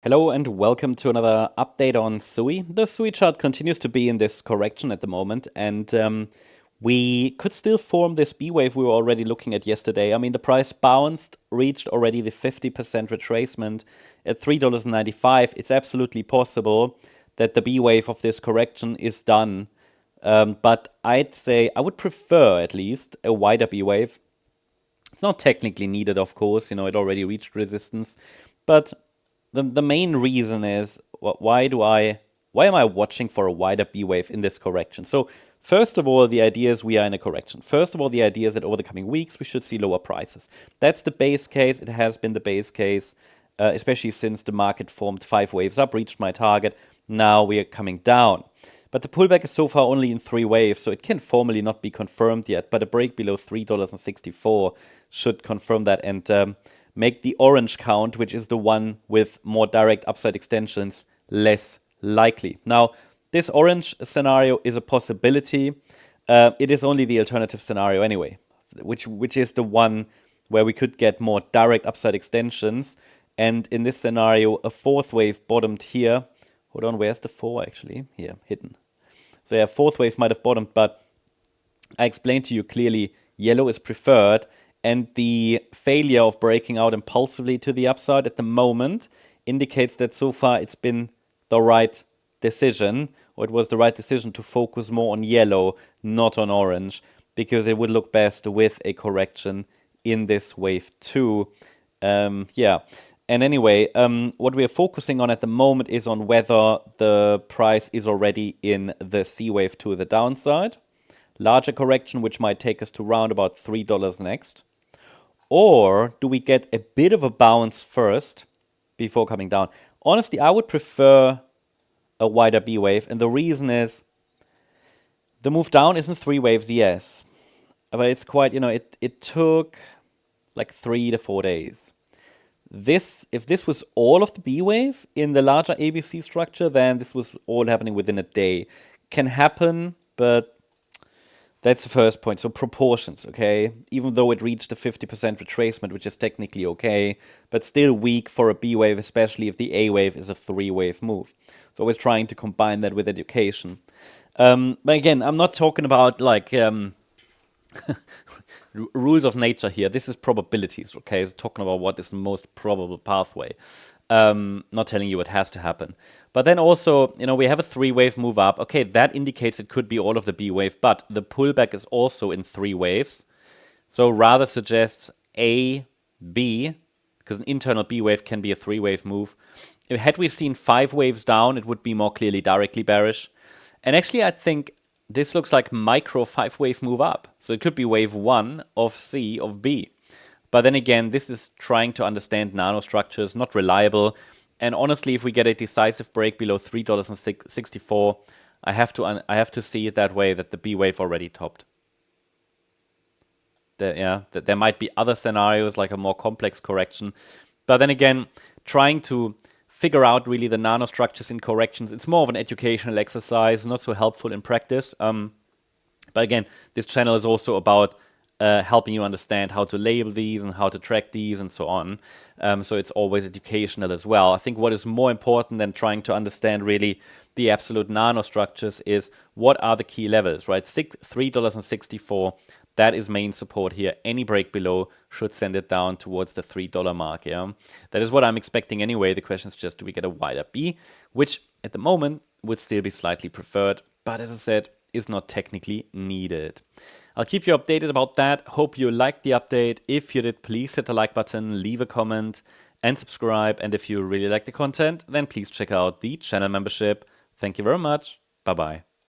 Hello and welcome to another update on SUI. The SUI chart continues to be in this correction at the moment, and we could still form this B wave we were already looking at yesterday. I mean, the price bounced, reached already the 50% retracement at $3.95. It's absolutely possible that the B wave of this correction is done, but I'd say I would prefer at least a wider B wave. It's not technically needed, of course, it already reached resistance, but the main reason is why am I watching for a wider B wave in this correction? So first of all, the idea is we are in a correction. First of all, the idea is that over the coming weeks we should see lower prices. That's the base case. It has been the base case, especially since the market formed 5 waves up, reached my target. Now we are coming down. But the pullback is so far only in 3 waves, so it can formally not be confirmed yet. But a break below $3.64 should confirm that and make the orange count, which is the one with more direct upside extensions, less likely. Now, this orange scenario is a possibility. It is only the alternative scenario anyway, which is the one where we could get more direct upside extensions. And in this scenario, a 4th wave bottomed here. Hold on, where's the 4 actually? Here, hidden. So yeah, 4th wave might have bottomed, but I explained to you clearly, yellow is preferred. And the failure of breaking out impulsively to the upside at the moment indicates that so far it's been the right decision, or it was the right decision to focus more on yellow, not on orange, because it would look best with a correction in this wave 2. Yeah. And anyway, what we are focusing on at the moment is on whether the price is already in the C wave to the downside. Larger correction, which might take us to round about $3 next. Or do we get a bit of a bounce first before coming down? Honestly, I would prefer a wider B wave. And the reason is the move down isn't 3 waves, yes. But it's quite, it took like 3 to 4 days. If this was all of the B wave in the larger ABC structure, then this was all happening within a day. Can happen, but that's the first point. So proportions, okay? Even though it reached a 50% retracement, which is technically okay, but still weak for a B wave, especially if the A wave is a 3-wave move. So always trying to combine that with education. But again, I'm not talking about like rules of nature here. This is probabilities, okay? It's talking about what is the most probable pathway. Not telling you what has to happen. But then also, we have a 3-wave move up. Okay, that indicates it could be all of the B wave, but the pullback is also in 3 waves. So rather suggests A, B, because an internal B wave can be a 3-wave move. Had we seen 5 waves down, it would be more clearly directly bearish. And actually, I think this looks like micro 5-wave move up. So it could be wave 1 of C of B. But then again, this is trying to understand nanostructures, not reliable. And honestly, if we get a decisive break below $3.64, I have to see it that way, that the B wave already topped. There might be other scenarios like a more complex correction. But then again, trying to figure out really the nanostructures in corrections, it's more of an educational exercise, not so helpful in practice. But again, this channel is also about helping you understand how to label these and how to track these and so on. So it's always educational as well. I think what is more important than trying to understand really the absolute nanostructures is what are the key levels, right? $3.64, that is main support here. Any break below should send it down towards the $3 mark, yeah? That is what I'm expecting anyway. The question is just, do we get a wider B, which at the moment would still be slightly preferred, but as I said, is not technically needed. I'll keep you updated about that. Hope you liked the update. If you did, please hit the like button, leave a comment, and subscribe. And if you really like the content, then please check out the channel membership. Thank you very much. Bye-bye.